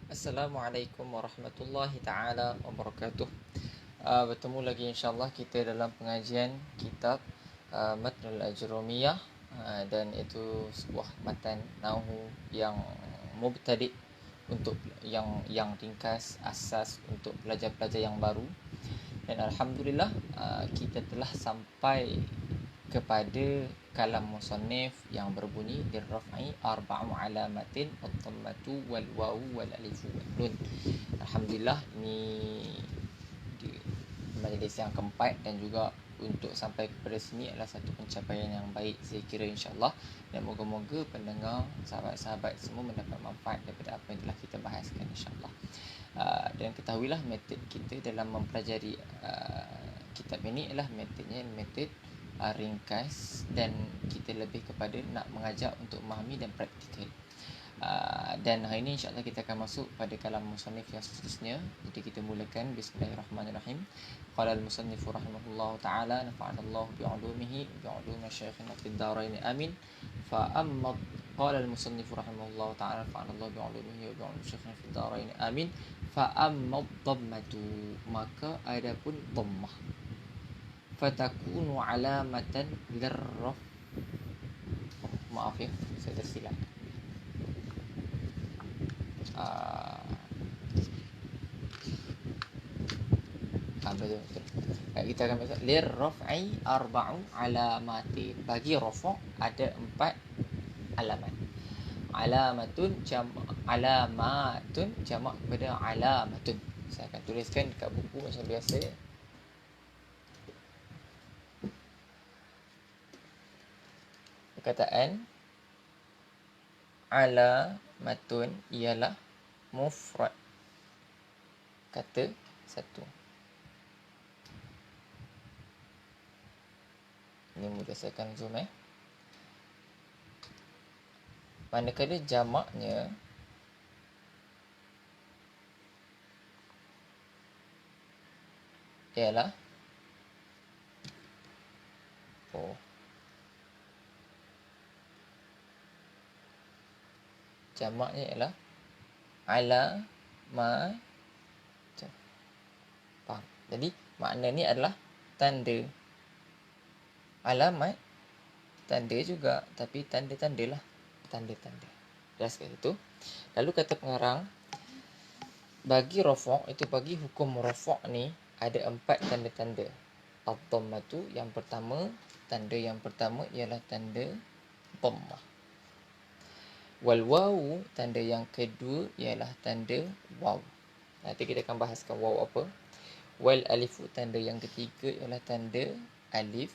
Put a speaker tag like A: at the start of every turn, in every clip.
A: Assalamualaikum warahmatullahi taala wabarakatuh. Bertemu lagi insyaAllah kita dalam pengajian kitab Matnul Ajrumiyah, dan itu sebuah matan nahwu yang mubtadi', untuk yang ringkas, asas untuk pelajar-pelajar yang baru. Dan alhamdulillah kita telah sampai kepada kalam musannif yang berbunyi dirraf'i arba'u alamatin ad-dhammatu wal wawu wal alifu wal nun. Alhamdulillah, ini di majlis yang keempat, dan juga untuk sampai kepada sini adalah satu pencapaian yang baik saya kira insya-Allah, dan moga-moga pendengar, sahabat-sahabat semua mendapat manfaat daripada apa yang telah kita bahaskan insya-Allah. Dan ketahuilah metod kita dalam mempelajari kitab ini adalah metodnya metod ringkas, dan kita lebih kepada nak mengajak untuk memahami dan praktikal. Dan hari ini insyaAllah kita akan masuk pada kalam musannif yang seterusnya. Jadi kita mulakan bismillahirrahmanirrahim. Qala al-musannifu rahimahullahu ta'ala, nafa'anallahu bi'ulumihi bi'ulumi syakhina fid darain amin. Fa amma qala al-musannifu rahimahullahu ta'ala, nafa'anallahu bi'ulumihi bi'ulumi syakhina fid darain amin. Fa amma dhammatu, maka adapun dhammah, fatakunu alamatan lirraf. Maaf ya, saya tersilap. Betul. Kita akan baca lirraf'i arba'u alamatin. Bagi rafa' ada 4 alamat. Alamatun jamak kepada alamatun. Saya akan tuliskan dekat buku macam biasa. Perkataan alamatun ialah mufrad, kata satu. Ini mudah saya akan zoom Manakala jamaknya ialah jamaknya ialah alamat. Faham? Jadi makna ni adalah tanda. Alamat tanda juga, tapi tanda-tanda lah. Tanda-tanda. Jelas ke itu? Lalu kata pengarang, bagi rafa', itu bagi hukum rafa' ni ada 4 tanda-tanda. Ad-dhammatu, yang pertama, tanda yang pertama ialah tanda dhammah. Wal wawu, tanda yang kedua ialah tanda waw. Nanti kita akan bahaskan waw apa. Wal alifu, tanda yang ketiga ialah tanda alif.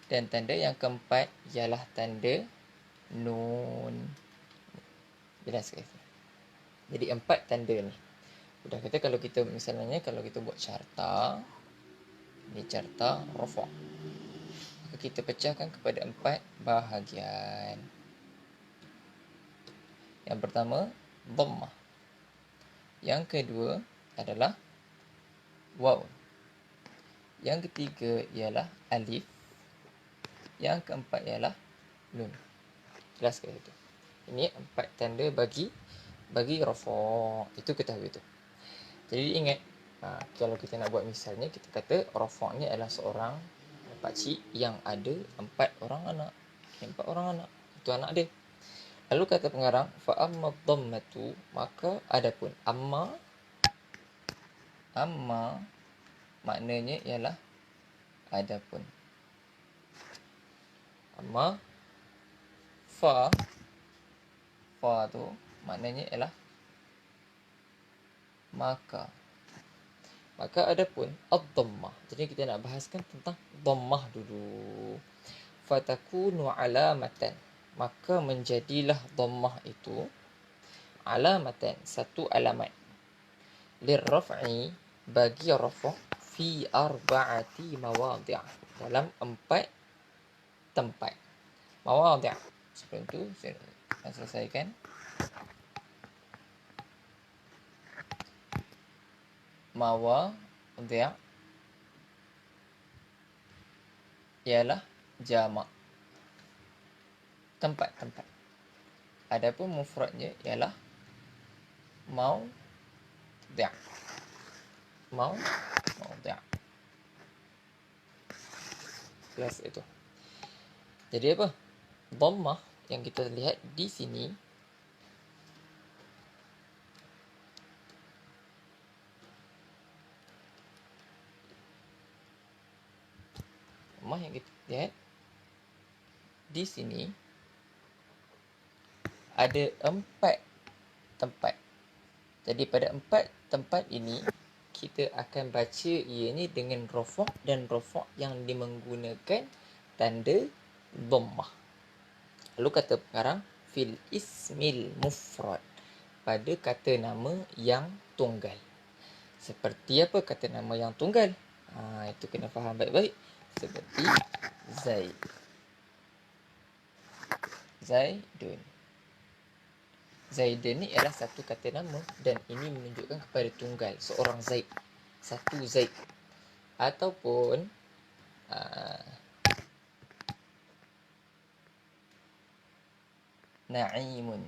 A: Dan tanda yang keempat ialah tanda nun. Jelas ke? Jadi 4 tanda ni. Sudah kata kalau kita misalnya kalau kita buat carta, ni carta rafa', maka kita pecahkan kepada 4 bahagian. Yang pertama dhammah. Yang kedua adalah waw. Yang ketiga ialah alif. Yang keempat ialah nun. Jelas ke itu? Ini 4 tanda bagi rafa'. Itu ketahui tu. Jadi ingat, kalau kita nak buat misalnya, kita kata rafa' ni adalah seorang pakcik yang ada 4 orang anak. 4 orang anak. Itu anak dia. Lalu kata pengarang, fa amma dhammatu, maka adapun amma maknanya ialah adapun. Amma fa tu maknanya ialah maka adapun ad-dhammah. Jadi kita nak bahaskan tentang dhammah dulu. Fatakunu alamatan, maka menjadilah dhammah itu alamatan, satu alamat. Lirraf'i, bagi rafa' fi arba'ati mawadhi', dalam 4 tempat. Mawadhi'. Sebelum tu saya akan selesaikan. Mawadhi' ialah jamak, tempat-tempat. Adapun mufradnya ialah mawdi'. Mawdi'. Kelas itu. Jadi apa? Dhammah yang kita lihat di sini yang kita lihat di sini ada 4 tempat. Jadi pada 4 tempat ini kita akan baca ianya dengan rafa' dan rafa' yang menggunakan tanda dhammah. Lalu kata sekarang fil ismil mufrad, pada kata nama yang tunggal. Seperti apa kata nama yang tunggal? Itu kena faham baik-baik. Seperti Zaid. Zaidun. Zaidun ni ialah satu kata nama dan ini menunjukkan kepada tunggal, seorang Zaid, satu Zaid. Ataupun Na'imun.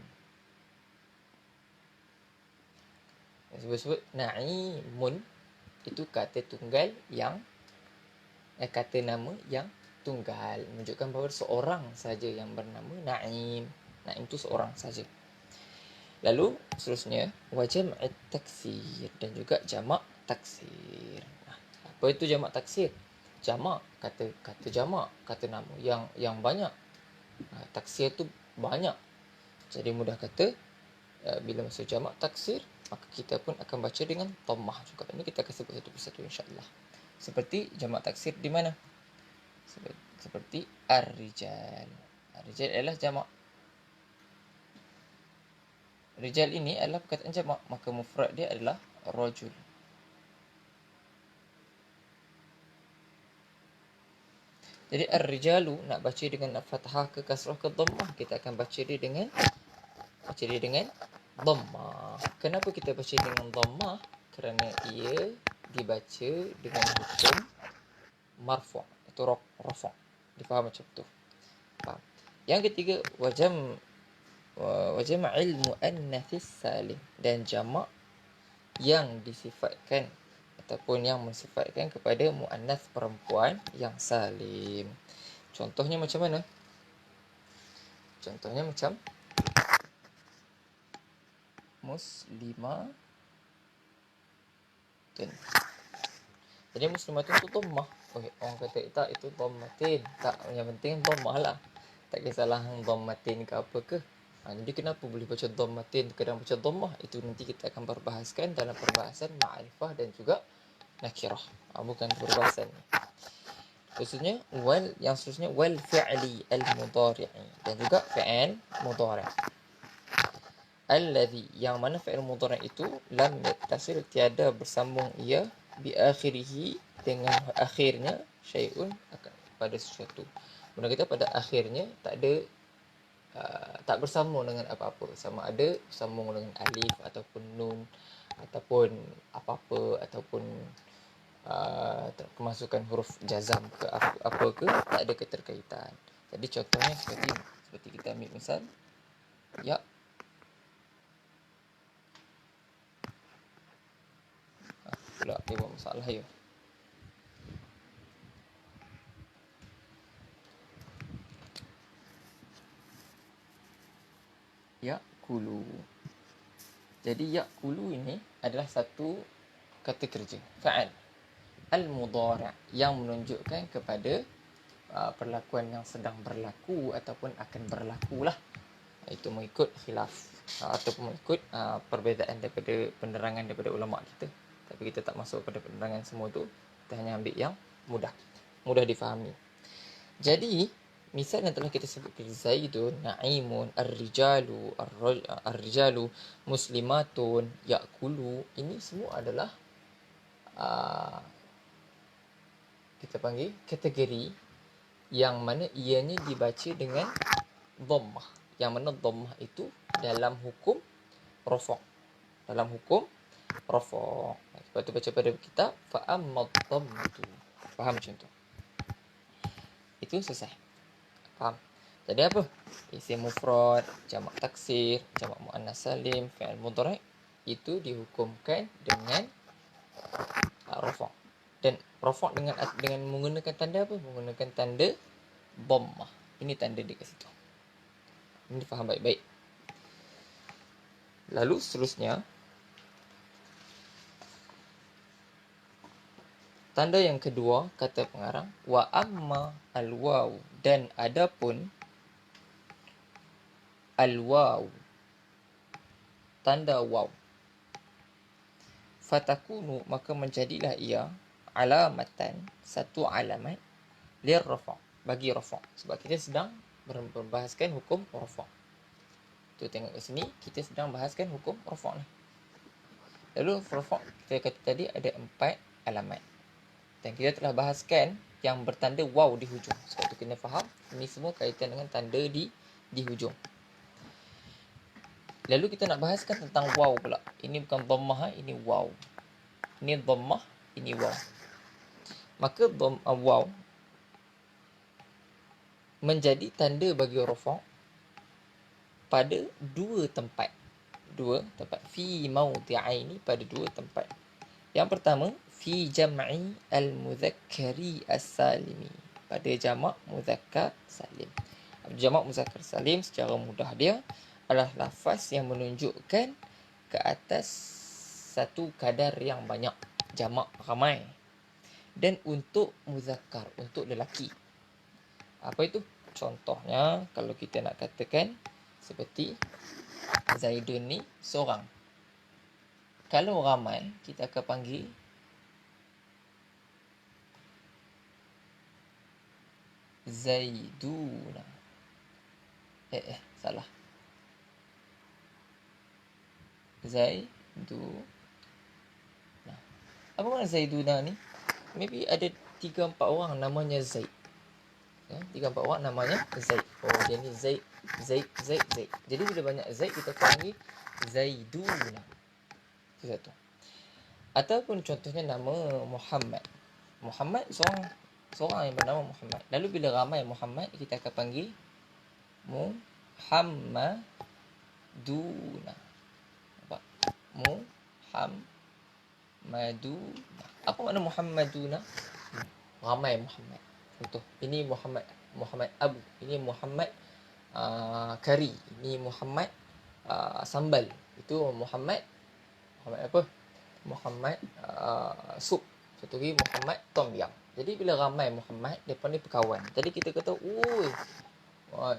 A: Sebut-sebut Na'imun itu kata tunggal yang kata nama yang tunggal, menunjukkan bahawa seorang saja yang bernama Na'im. Na'im itu seorang saja. Lalu seterusnya wajam'at taksir dan juga jamak taksir. Apa itu jamak taksir? Jamak kata jamak, kata nama yang banyak. Taksir tu banyak. Jadi mudah kata bila masuk jamak taksir, maka kita pun akan baca dengan dhammah juga. Ini kita akan sebut satu persatu insya-Allah. Seperti jamak taksir di mana? Seperti ar-rijal. Ar-rijal adalah jamak. Rijal ini adalah perkataan jamak, maka mufrad dia adalah rajul. Jadi ar-rijalu nak baca dengan fathah ke kasrah ke dhammah, kita akan baca dia dengan dhammah. Kenapa kita baca dengan dhammah? Kerana ia dibaca dengan hukum marfu', itu rafa'. Difaham macam tu. Faham. Yang ketiga wajama'il muannatsis salim, dan jamak yang disifatkan ataupun yang mensifatkan kepada muannas perempuan yang salim. Contohnya macam mana? Contohnya macam muslimatun. Jadi muslimatun itu dhammah. Orang kata tak, itu dhammatin. Tak, yang penting dhammah lah. Tak kisahlah dhammatin ke apa ke. Jadi kenapa boleh baca dhammatin, kadang baca dhammah? Itu nanti kita akan berbahaskan dalam perbahasan ma'rifah dan juga nakirah. Bukan perbahasan ni. Maksudnya yang seterusnya wal fi'li al-mudhari'i, dan juga fi'il mudhari'. Alladhi, yang mana fi'il mudhari' itu lam yattasil, tiada bersambung ia, bi akhirihi, dengan akhirnya, syai'un, pada sesuatu. Benda kita pada akhirnya tak ada tak bersambung dengan apa-apa, sama ada bersambung dengan alif ataupun nun ataupun apa-apa, ataupun kemasukan huruf jazam ke apa ke, tak ada keterkaitan. Jadi contohnya seperti kita ambil misal ya, pula dia buat masalah ya. Ya'kulu. Jadi ya'kulu ini adalah satu kata kerja, fa'al al-mudhari' yang menunjukkan kepada perlakuan yang sedang berlaku ataupun akan berlaku lah. Itu mengikut khilaf ataupun mengikut perbezaan daripada penerangan daripada ulama kita. Tapi kita tak masuk pada penerangan semua tu. Kita hanya ambil yang mudah difahami. Jadi misal yang telah kita sebutkan, Zaidun, Na'imun, Ar-rijalu, Muslimatun, Ya'kulu, ini semua adalah kita panggil kategori yang mana ianya dibaca dengan dhammah. Yang mana dhammah itu dalam hukum rafa'. Sebab tu baca pada kitab fa'ammad dhammatu. Faham macam tu? Itu selesai. Faham? Jadi apa? Isim mufrad, jamak taksir, jamak muannas salim, fi'il mudhari', itu dihukumkan dengan rafa'. Dan rafa' dengan menggunakan tanda apa? Menggunakan tanda dhammah. Ini tanda dia kat situ. Ini faham baik-baik. Lalu seterusnya, tanda yang kedua, kata pengarang, wa amma al-waw, dan adapun al-waw, tanda waw, fatakunu, maka menjadilah ia alamatan, satu alamat, lirrafa', bagi rafa'. Sebab kita sedang membahaskan hukum rafa'. Tu tengok kat sini, kita sedang bahaskan hukum rafa' ni. Lalu rafa' kita kata tadi ada 4 alamat. Dan kita telah bahaskan yang bertanda waw di hujung. Sebab tu kena faham, ini semua kaitan dengan tanda di hujung. Lalu kita nak bahaskan tentang waw pula. Ini bukan dhammah, ini waw. Ini dhammah, ini waw. Maka waw menjadi tanda bagi rafa' pada 2 tempat. 2 tempat. Fi mawdi'aini, pada 2 tempat. Yang pertama, fi jam'i al-mudzakkari as-salimi, pada jamak muzakkar salim. Jamak muzakkar salim secara mudah dia adalah lafaz yang menunjukkan ke atas satu kadar yang banyak, jamak ramai. Dan untuk muzakkar, untuk lelaki. Apa itu? Contohnya, kalau kita nak katakan seperti Zaidun ni seorang. Kalau ramai, kita akan panggil Zaiduna. Salah. Zaiduna. Apa makna Zaiduna ni? Maybe ada 3-4 orang namanya Zaid. 3-4 orang namanya Zaid. Oh, dia ni Zaid. Jadi bila banyak Zaid, kita panggil Zaiduna. Itu satu. Ataupun contohnya nama Muhammad. Muhammad seorang yang bernama Muhammad. Lalu bila ramai Muhammad, kita akan panggil Muhammaduna. Nampak? Muhammaduna. Apa makna Muhammaduna? Ramai Muhammad. Contoh, ini Muhammad Abu, ini Muhammad kari, ini Muhammad sambal. Itu Muhammad apa? Muhammad sup. Satu lagi Muhammad tom yam. Jadi bila ramai Muhammad, mereka ni berkawan. Jadi kita kata,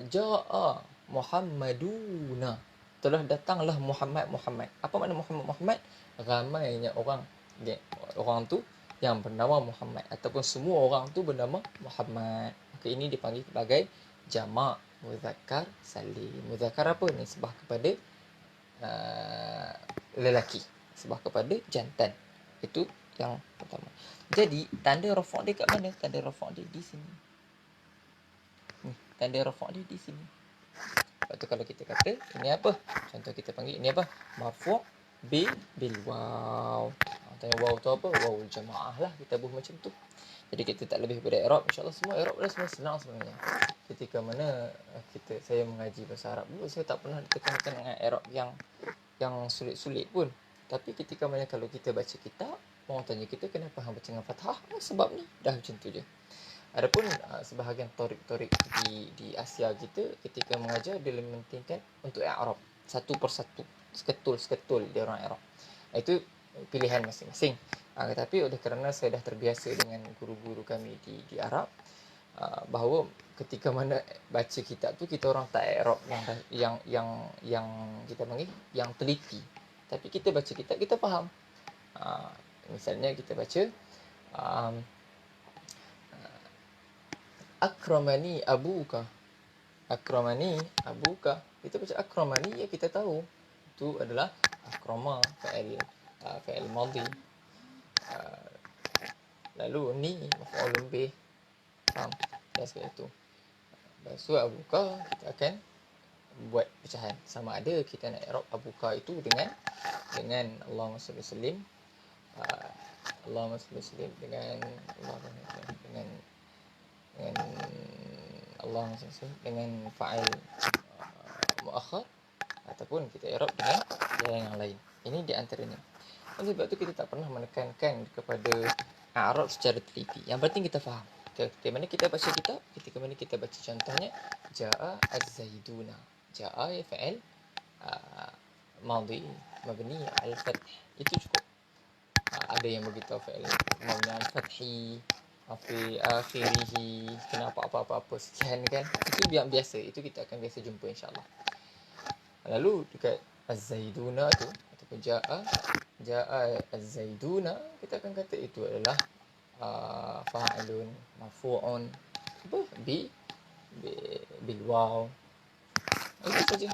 A: ja'a Muhammaduna, telah datanglah Muhammad. Apa makna Muhammad? Ramainya orang tu yang bernama Muhammad, ataupun semua orang tu bernama Muhammad. Maka ini dipanggil sebagai jamak muzakkar salim. Muzakkar apa? Nisbah kepada lelaki, sebab kepada jantan. Itu yang pertama. Jadi tanda rafa' dia kat mana? Tanda rafa' dia di sini. Tanda rafa' dia di sini. Lepas tu kalau kita kata ini apa? Contoh kita panggil ini apa? Marfu' bil waw. Tanda waw tu apa? Waw jamaah lah, kita buat macam tu. Jadi kita tak lebih pada i'rab. InsyaAllah semua i'rab dah semua senang sebenarnya. Ketika mana saya mengaji bahasa Arab dulu, saya tak pernah ditekankan dengan i'rab yang sulit-sulit pun. Tapi ketika mana kalau kita baca kitab, orang tanya kita kenapa hang baca dengan fathah? Sebab ni. Dah macam tu je. Adapun sebahagian torik-torik di Asia kita, ketika mengajar dia lebih mementingkan untuk i'rab satu persatu, seketul dia orang i'rab. Itu pilihan masing-masing. Tetapi oleh kerana saya dah terbiasa dengan guru-guru kami di Arab, bahawa ketika mana baca kitab tu, kita orang tak i'rab yang kita panggil yang teliti. Tapi kita baca kitab, kita faham. Misalnya kita baca akramani abuka. Kita baca akramani, ya kita tahu itu adalah akrama, fa'il madhi. Lalu ni maf'ulun bih. Faham? Dan seperti itu. So abuka, kita akan buat pecahan. Sama ada kita nak i'rab abuka itu dengan Allahumma salli sallim, Allahumma salli sallim dengan Allahumma salli sallim dengan fa'il muakhar, ataupun kita i'rab dengan yang lain. Ini di antaranya. Sebab tu kita tak pernah menekankan kepada Arab secara teliti. Yang penting kita faham. Ketika mana kita baca kitab, ketika mana kita baca contohnya Ja'a az-Zaiduna. Ja'a ya fa'il madhi mabni al-fath. Itu cukup. Ada yang beritahu fa'il mabni al-fathi fi akhirih, kenapa apa-apa sekian kan. Itu yang biasa. Itu kita akan biasa jumpa insya-Allah. Lalu dekat az-Zaiduna tu ataupun Ja'a az-Zaiduna, kita akan kata itu adalah fa'ilun marfu'un bil waw. Itu saja.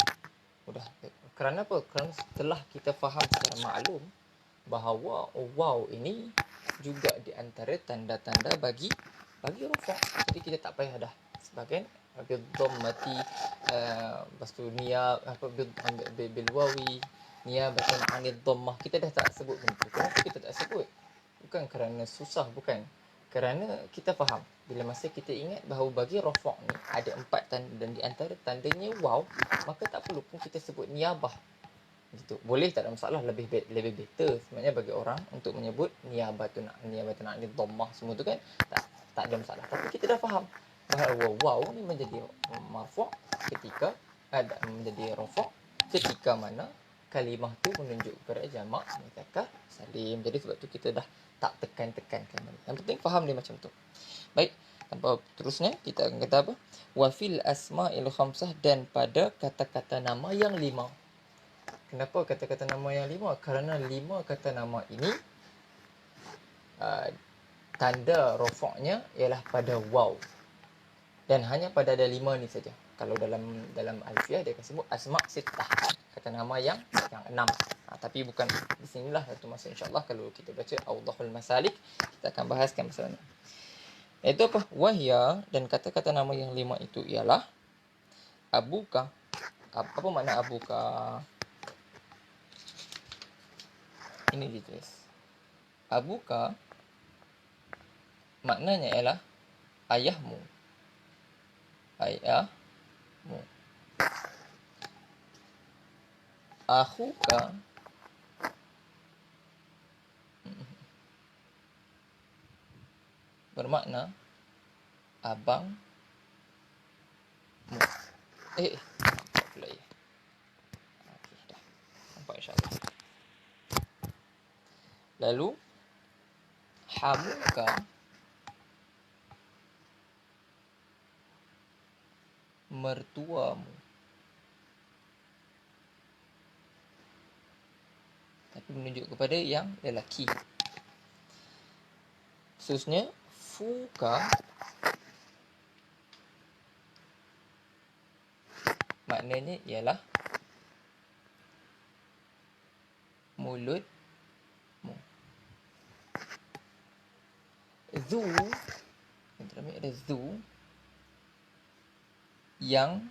A: Mudah. Kerana apa? Kerana setelah kita faham secara maklum bahawa waw ini juga di antara tanda-tanda bagi rafa'. Jadi kita tak payah dah sebagian bil dhammati lepas tu niyab apa bil wawi niyabatan anid dhammah. Kita dah tak sebut begitu. Kenapa kita tak sebut? Bukan kerana susah, bukan. Kerana kita faham. Bila masa kita ingat bahawa bagi rafa' ni ada 4 tanda dan di antara tandanya waw, maka tak perlu pun kita sebut niyabah. Gitu. Boleh, tak ada masalah, lebih better sebenarnya bagi orang untuk menyebut niyabatan anid dhammah semua tu kan. Tak ada masalah. Tapi kita dah faham bahawa waw ni menjadi marfu' ketika menjadi rafa' ketika mana kalimah tu menunjuk kepada jamak mudzakkar salim. Jadi sebab tu kita dah tak tekankan. Yang penting faham dia macam tu. Baik, tanpa terusnya kita akan kata apa? Wa fil asma'il khamsah, dan pada kata-kata nama yang 5. Kenapa kata-kata nama yang 5? Kerana 5 kata nama ini tanda rafa'nya ialah pada waw. Dan hanya pada ada 5 ni saja. Kalau dalam alfiah dia akan sebut asma' sittah, kata nama yang 6. Tapi bukan di sinilah, satu masa insya-Allah kalau kita baca Awdahul Masalik kita akan bahaskan masalah ni. Iaitu apa? Wahya, dan kata-kata nama yang 5 itu ialah abuka. Apa makna abuka? Ini ditulis. Abuka maknanya ialah ayahmu. Ayahmu. Akhuka bermakna abangmu. Pula ya. Okey, dah. Nampak insya-Allah. Lalu hamuka mertuamu. Tapi menunjuk kepada yang lelaki. Khususnya fuka maknanya ialah mulutmu. Zu, dalam ada zu yang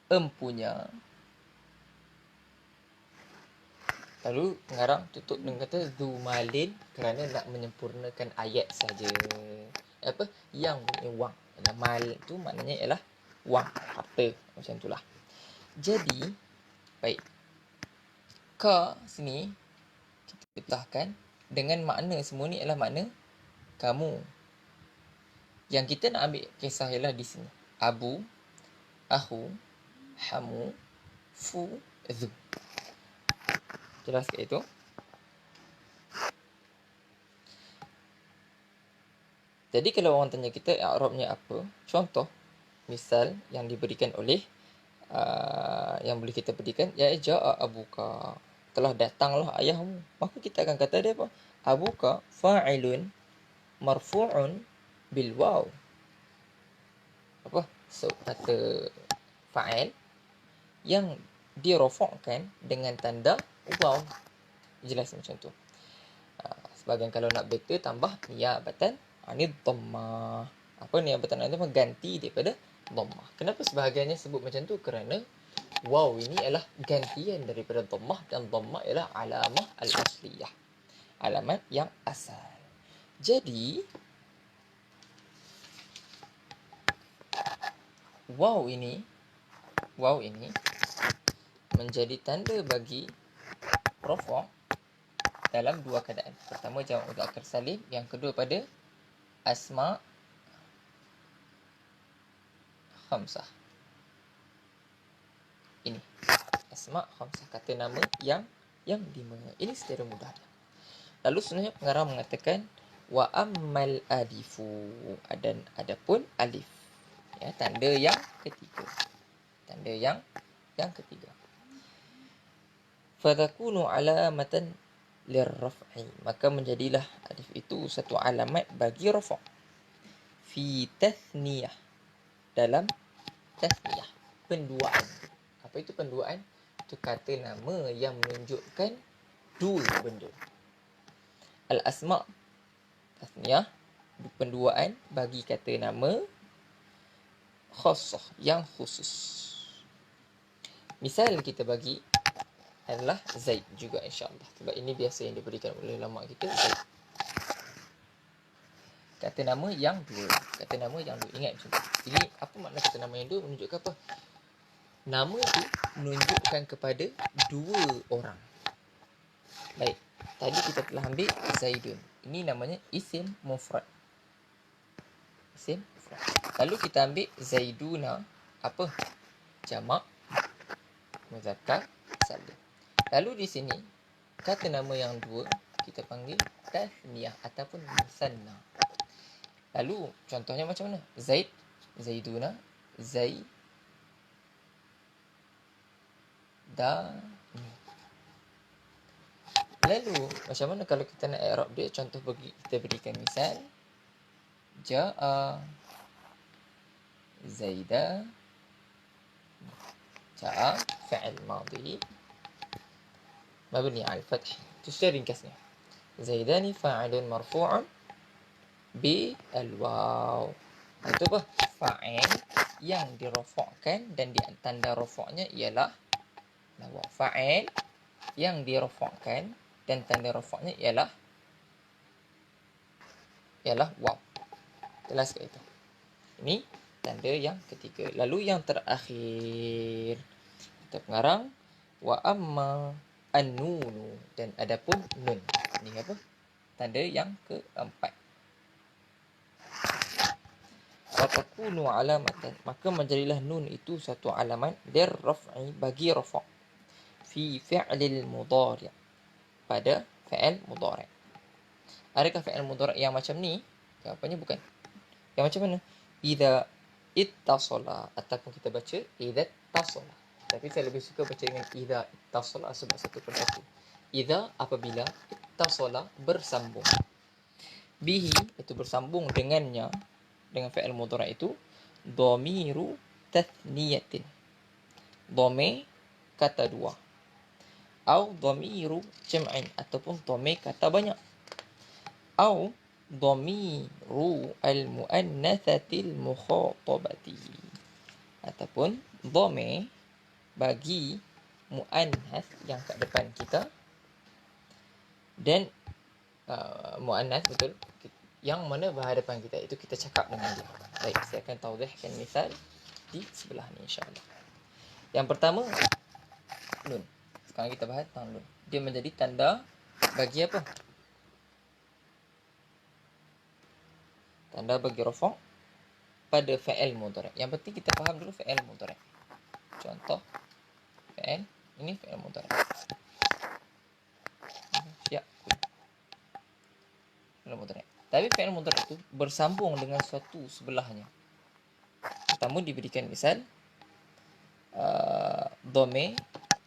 A: empunya. Lalu pengarang tutup dengan kata zu malin kerana nak menyempurnakan ayat saja. Apa? Yang punya wang. Mal tu maknanya ialah wang, harta, macam itulah. Jadi, baik. Ka sini kita petahkan dengan makna semua ni ialah makna kamu. Yang kita nak ambil kisah ialah di sini. Abu, ahu, hamu, fu, zu. Jelas ke itu? Jadi kalau orang tanya kita i'rabnya apa? Contoh, misal yang diberikan oleh yang boleh kita berikan, ya ja'a abuka. Telah datanglah ayahmu. Maka kita akan kata dia apa? Abuka fa'ilun marfu'un bil waw. Apa? So, kata fa'il yang dirafa'kan dengan tanda waw. Jelas macam tu. Sebagian kalau nak better tambah niyabatan anid dhammah. Apa niyabatan anid dhammah? Ganti daripada dhammah. Kenapa sebahagiannya sebut macam tu? Kerana waw ini adalah gantian daripada dhammah, dan dhammah ialah alamah al-asliyah, alamat yang asal. Jadi waw ini menjadi tanda bagi rafa' dalam dua keadaan. Pertama jamak mudzakkar salim, yang kedua pada asma' khamsah. Ini asma' khamsah, kata nama yang 5. Ini secara mudah. Lalu sebenarnya pengarang mengatakan wa ammal alifu, dan adapun alif, ya, tanda yang ketiga. Tanda yang ketiga. Fatakunu alamatan lirraf'i, maka menjadilah alif itu satu alamat bagi rafa'. Fi tathniyah, dalam tathniyah, penduaan. Apa itu penduaan? Itu kata nama yang menunjukkan dua benda. Al-asma' tathniyah, penduaan bagi kata nama khassah, yang khusus. Misal kita bagi adalah Zaid juga, insyaAllah. Sebab ini biasa yang diberikan oleh ulama kita, Zaid. Kata nama yang dua. Kata nama yang dua. Ingat macam tu. Ini apa makna kata nama yang dua? Menunjukkan apa? Nama tu menunjukkan kepada dua orang. Baik. Tadi kita telah ambil Zaidun. Ini namanya isim mufrad. Isim mufrad. Lalu kita ambil Zaiduna. Apa? Jamak mudzakkar salim. Lalu di sini, kata nama yang dua kita panggil tathniyah ataupun musanna. Lalu contohnya macam mana? Zaid, Zaiduna, Zaidani. Lalu macam mana kalau kita nak i'rab dia? Contoh kita berikan misal, Ja'a Zaida. Ja'a fi'il madhi mabni 'ala al-fath. Itu secara ringkasnya. Zaidani fa'ilun marfu'un bi al-waw. Itu apa? Fa'il yang dirafa'kan dan di tanda rafa'nya ialah waw. Fa'il yang dirafa'kan dan tanda rafa'nya ialah waw. Jelas ke itu? Ini tanda yang ketiga. Lalu yang terakhir, kata pengarang, wa amma an-nunu, dan adapun nun. Ini apa? Tanda yang keempat. Fatakunu alamatan, maka menjadilah nun itu satu alamat lirraf'i, bagi rafa', fi fi'lil mudhari', pada fi'il mudhari'. Adakah fi'il mudhari' yang macam ni? Jawapannya bukan. Yang macam mana? Idza ittasala, ataupun kita baca idza ittasala. Tapi saya lebih suka baca dengan idza ittasala sebab satu persatu. Idza, apabila, ittasala, bersambung. Bihi, itu bersambung dengannya, dengan fi'il mudhari' itu, dhamiru tathniyatin, dhamir kata dua, au dhamiru jam'in, ataupun dhamir kata banyak, au dhamiru al-muannatsatil mukhatabati, ataupun dhamir bagi muannas yang kat depan kita, dan muannas, betul, yang mana berhadapan kita, itu kita cakap dengan dia. Baik, saya akan tawdihkan misal di sebelah ni, insyaAllah. Yang pertama, nun. Sekarang kita bahas tentang nun. Dia menjadi tanda bagi apa? Tanda bagi rafa' pada fi'il mudhari'. Yang penting kita faham dulu fi'il mudhari'. Contoh fi'il, ini fi'il mudhari'. Ya, fi'il mudhari'. Tapi fi'il mudhari' itu bersambung dengan suatu sebelahnya. Pertama diberikan misal dhamir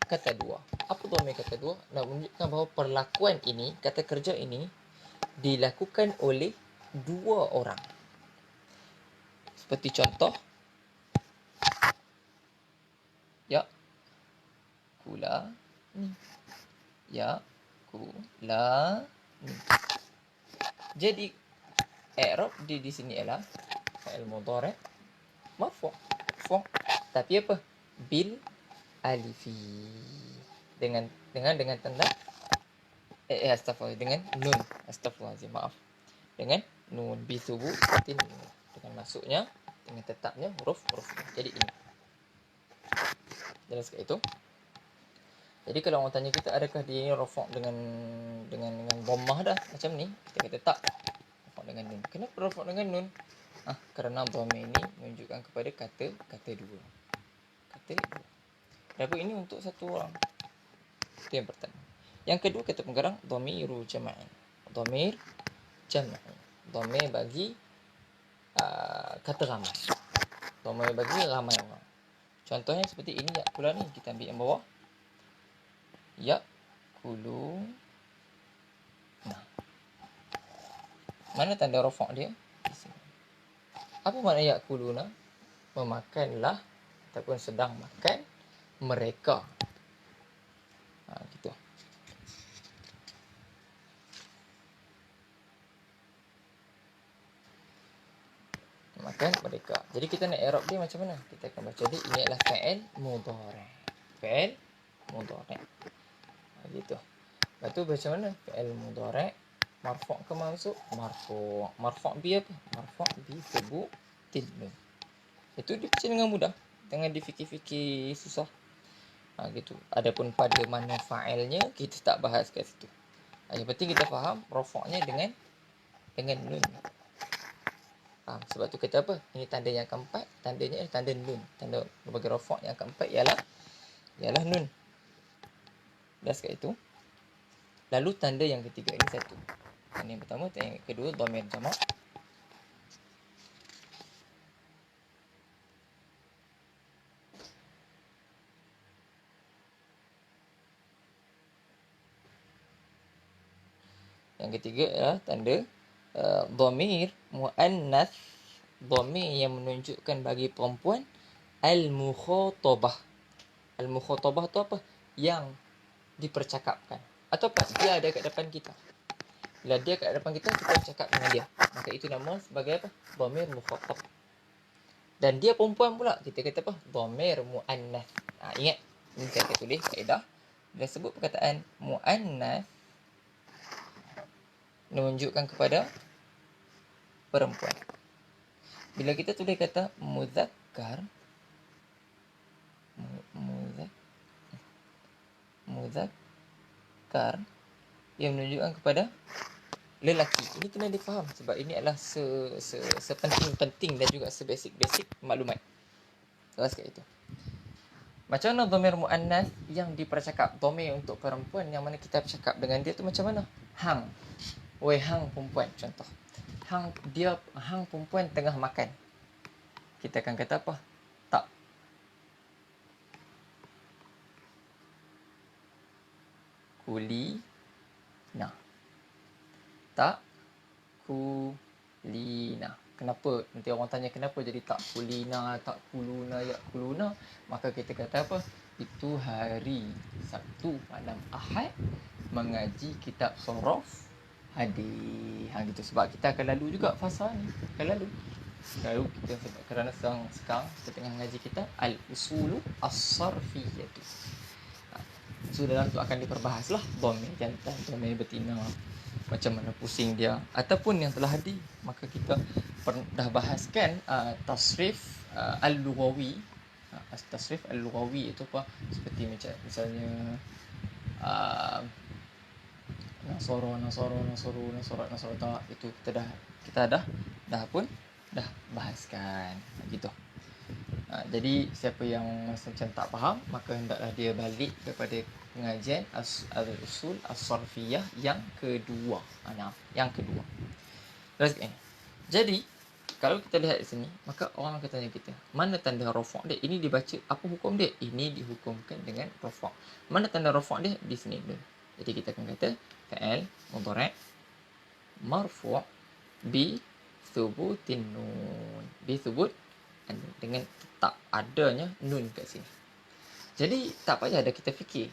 A: kata dua. Apa dhamir kata dua? Nak menunjukkan bahawa perlakuan ini, kata kerja ini, dilakukan oleh dua orang. Seperti contoh, ya kula ni, ya kula ni. Jadi i'rab di sini ialah fa'il mudhari' marfu', tapi apa? Bil alifi, dengan tanda astagfirullah, dengan nun, astagfirullahalazim, maaf, dengan nun, bi thubutin, dengan masuknya, dengan tetapnya huruf. Jadi ini jelas ke itu? Jadi kalau orang tanya kita adakah dia ni rafa' dengan dhammah dah macam ni, kita kata tak. Rafa' dengan nun. Kenapa rafa' dengan nun? Kerana dhamir ini menunjukkan kepada kata dua. Kata dua. Kenapa ini untuk satu orang? Itu yang pertama. Yang kedua kata pengarang dhamiru jama'in. Dhamir jama'in. Dhamir bagi kata ramai. Dhamir bagi ramai orang. Contohnya seperti ini ya'kulun ni, kita ambil yang bawah. Ya'kulun. Nah. Mana tanda rafa' dia? Di sini. Apa makna ya'kuluna? Memakanlah ataupun sedang makan mereka. Gitu. Makan mereka. Jadi kita nak i'rab dia macam mana? Kita akan baca dia ini adalah fa'il mudhari'. Fa'il mudhari'. Gitu. Lepas tu macam mana? Fa'il mudhari' marfu' ke mansub? Marfu'. Marfu' bi apa? Marfu' bi thubutin nun. Itu dibaca dengan mudah. Jangan difikir-fikir susah. Gitu. Adapun pada mana fa'ilnya kita tak bahas kat situ. Yang penting kita faham rafa'nya dengan nun. Sebab tu kata apa? Ini tanda yang keempat, tandanya tanda nun. Tanda bagi rafa' yang keempat ialah nun. Dah sekali itu. Lalu tanda yang ketiga ini satu. Tanda yang pertama, tanda yang kedua dhamir jama'. Yang ketiga adalah tanda dhamir muannas, dhamir yang menunjukkan bagi perempuan al-mukhatabah. Al-mukhatabah tu apa? Yang dipercakapkan. Atau apa? Dia ada kat depan kita. Bila dia kat depan kita, kita bercakap dengan dia. Maka itu nama sebagai apa? Dhamir mukhatab. Dan dia perempuan pula, kita kata apa? Dhamir muannas. Ingat, ini saya akan tulis kaedah. Bila sebut perkataan muannas, menunjukkan kepada perempuan. Bila kita tulis kata muzakkar, muzakkar, yang menunjukkan kepada lelaki. Ini kena difaham sebab ini adalah sepenting-penting dan juga sebasic-basic maklumat. Jelas kat itu. Macam mana dhamir muannas yang dipercakap? Dhamir untuk perempuan yang mana kita bercakap dengan dia tu macam mana? Hang. Weh hang perempuan, contoh. Hang perempuan tengah makan. Kita akan kata apa? Tak. Kulina. Tak kulina. Kenapa? Nanti orang tanya kenapa jadi tak kulina, tak kuluna, ya kuluna. Maka kita kata apa? Itu hari Sabtu malam Ahad mengaji kitab Soraf hadis. Gitu. Sebab kita akan lalu juga fasa ni. Akan lalu kita sebab kerana sekarang kita tengah mengaji kitab Al-Usulu As-Sarfiyah tu. So dalam tu akan diperbahas lah dhamir jantan, dhamir betina, macam mana pusing dia ataupun yang telah hadir. Maka kita dah bahaskan tasrif al-lughawi. Tasrif al-lughawi itu apa? Seperti misalnya Nasara itu kita dah bahaskan gitu. Jadi siapa yang macam tak faham, maka hendaklah dia balik kepada pengajian al-usul as-sarfiyah yang kedua. Yang kedua. Jadi kalau kita lihat di sini, maka orang akan tanya kita, mana tanda rafa' dia? Ini dibaca apa hukum dia? Ini dihukumkan dengan rafa'. Mana tanda rafa' dia? Di sini dulu. Jadi kita akan kata fa'il mudhari' marfu' bi thubutin nun. Bi thubut dengan tetap adanya nun kat sini. Jadi tak payah dah kita fikir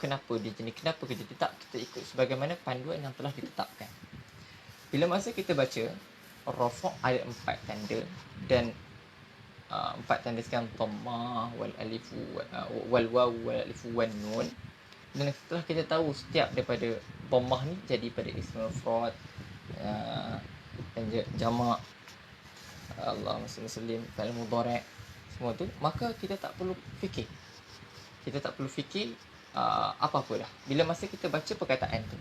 A: kenapa dia jadi, kenapa dia tak, kita ikut sebagaimana panduan yang telah ditetapkan. Bila masa kita baca rafa' ada 4 tanda dan 4 tanda sekarang dhammah wal alifu wal waw wal alifu wan nun. Dan setelah kita tahu setiap daripada dhammah ni jadi pada ism mufrad dan jamak, Allahumma salli fa'il mudhari' semua tu, maka kita tak perlu fikir. Kita tak perlu fikir apa-apa dah. Bila masa kita baca perkataan tu,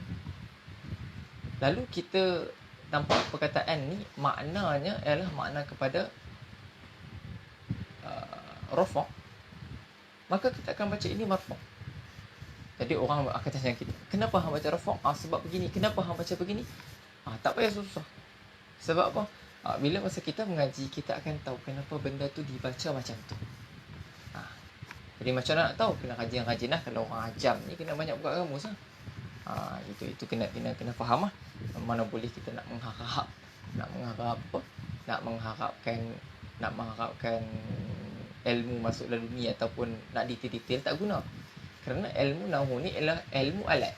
A: lalu kita nampak perkataan ni maknanya ialah makna kepada rafa', maka kita akan baca ini marfu'. Jadi orang akan tanya kita, kenapa hang baca rafa'? Sebab begini. Kenapa hang baca begini? Tak payah susah. Sebab apa? Bila masa kita mengaji, kita akan tahu kenapa benda tu dibaca macam tu. Jadi macam nak tahu, kena rajin-rajin lah. Kalau orang ajam ni kena banyak buka kamus lah. Itu kena faham lah. Mana boleh kita nak mengharap apa? Nak mengharapkan ilmu masuk dalam dunia ataupun nak detail-detail, tak guna. Kerana ilmu nahwu ni ialah ilmu alat.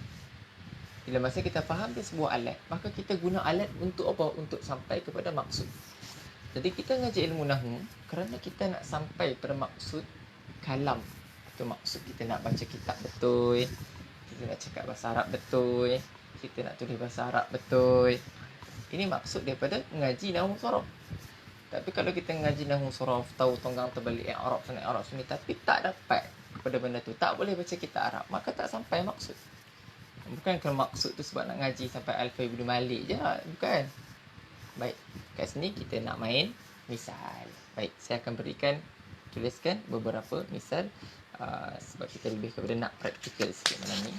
A: Bila masa kita faham dia sebuah alat, maka kita guna alat untuk apa? Untuk sampai kepada maksud. Jadi kita ngaji ilmu nahwu kerana kita nak sampai pada maksud kalam. Itu maksud kita nak baca kitab betul, kita nak cakap bahasa Arab betul, kita nak tulis bahasa Arab betul. Ini maksud daripada mengaji nahwu saraf. Tapi kalau kita mengaji nahwu saraf, tahu tonggang terbalik Arab sana sini, tapi tak dapat pada benda tu, tak boleh baca kitab Arab, maka tak sampai maksud. Bukan kalau maksud tu sebab nak ngaji sampai Alfa Ibnu Malik je, bukan. Baik, kat sini kita nak main misal. Baik, saya akan tuliskan beberapa misal sebab kita lebih kepada nak praktikal sikit malam ni.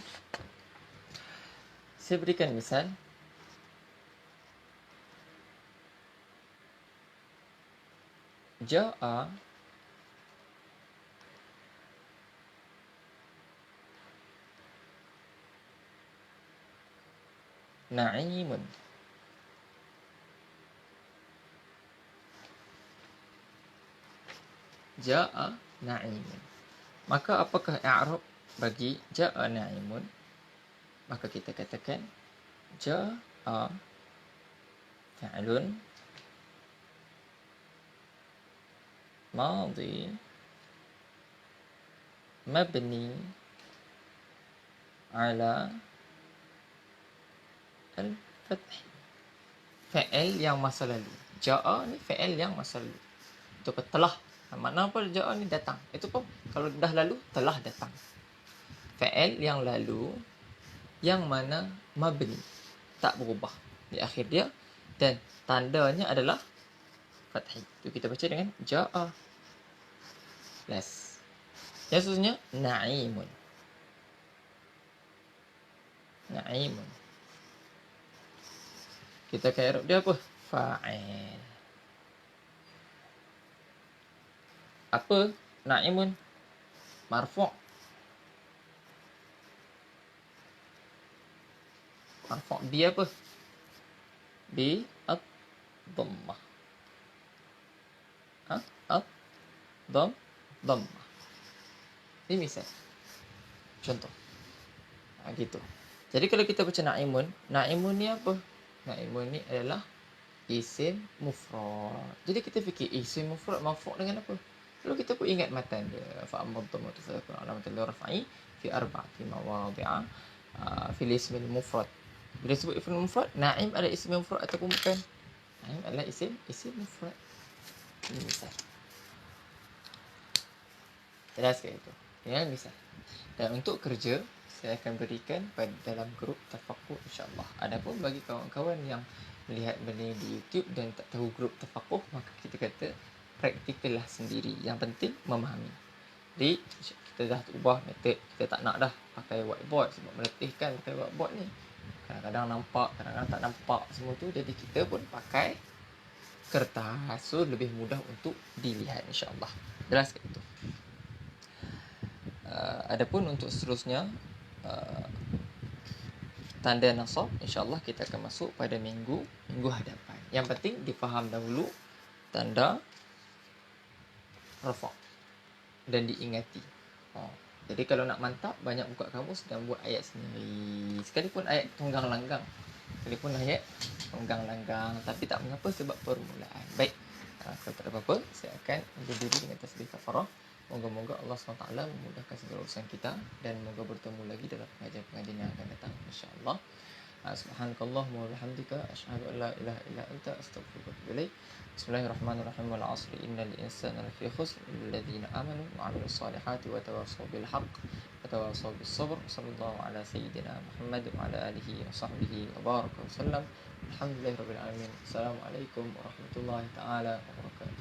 A: Saya berikan misal. Ja'a na'imun. Ja'a na'imun. Maka apakah i'rab bagi ja'a na'imun? Maka kita katakan ja'a fi'lun madhi mabni ala al-fath. Fi'il yang masa lalu. Ja'a ni fi'il yang masa lalu. Itu apa? Telah. Makna apa? Ja'a ni datang. Itu pun kalau dah lalu, telah datang. Fi'il yang lalu, yang mana mabni, tak berubah di akhir dia, dan tandanya adalah fathah. Itu kita baca dengan ja'a. Last. Yang seterusnya na'imun. Na'imun. Kita akan i'rab dia apa? Fa'il. Apa na'imun? Marfu'. Marfu' bi apa? Bi ad-dhammah. Dhammah. Ini misal. Contoh. Gitu. Jadi kalau kita baca na'imun ni apa? Na'imun ni adalah isim mufrad. Jadi kita fikir isim mufrad marfu' dengan apa? Kalau kita pun ingat matan dia, fa'amad dhammatu fadhakun alamatul raf'i fi arba'ati mawadhi'a fi ismil mufrad. Bila sebut ism mufrad, na'im adalah isim mufrad ataupun bukan? Na'im adalah isim mufrad. Ini misal. Jelas ke itu? Ya, misal. Dan untuk kerja, saya akan berikan pada dalam grup tafakuh insya-Allah. Adapun bagi kawan-kawan yang melihat benda di YouTube dan tak tahu grup tafakuh, maka kita kata praktikallah sendiri. Yang penting memahami. Jadi kita dah ubah metod. Kita tak nak dah pakai whiteboard sebab meletihkan pakai whiteboard ni. Kadang-kadang nampak, kadang-kadang tak nampak semua tu. Jadi kita pun pakai kertas, so lebih mudah untuk dilihat insya-Allah. Jelas ke itu? Adapun untuk seterusnya tanda nasab, insya-Allah kita akan masuk pada minggu hadapan. Yang penting difaham dahulu tanda rafa' dan diingati. Jadi kalau nak mantap, banyak buka kamus dan buat ayat sendiri. Sekalipun ayat tunggang langgang, tapi tak mengapa sebab permulaan. Baik, kalau tak ada apa-apa, saya akan berdiri dengan tasbih kafarah. Moga-moga Allah SWT memudahkan segala urusan kita dan moga bertemu lagi dalam pengajian-pengajian yang akan datang insya-Allah. Subhanakallahumma wa bihamdika asyhadu an la ilaha illa anta astaghfiruka wa atubu ilaik. Bismillahirrahmanirrahim. Wal 'asri innal insana lafi khusr illa alladziina aamanu wa 'amilus solihati wa tawassaw bil haqq wa tawassaw bis sabr. Sallallahu ala sayyidina Muhammad wa ala alihi wa sahbihi wa baraka wa sallam. Alhamdulillahirabbil alamin. Assalamualaikum warahmatullahi taala wabarakatuh.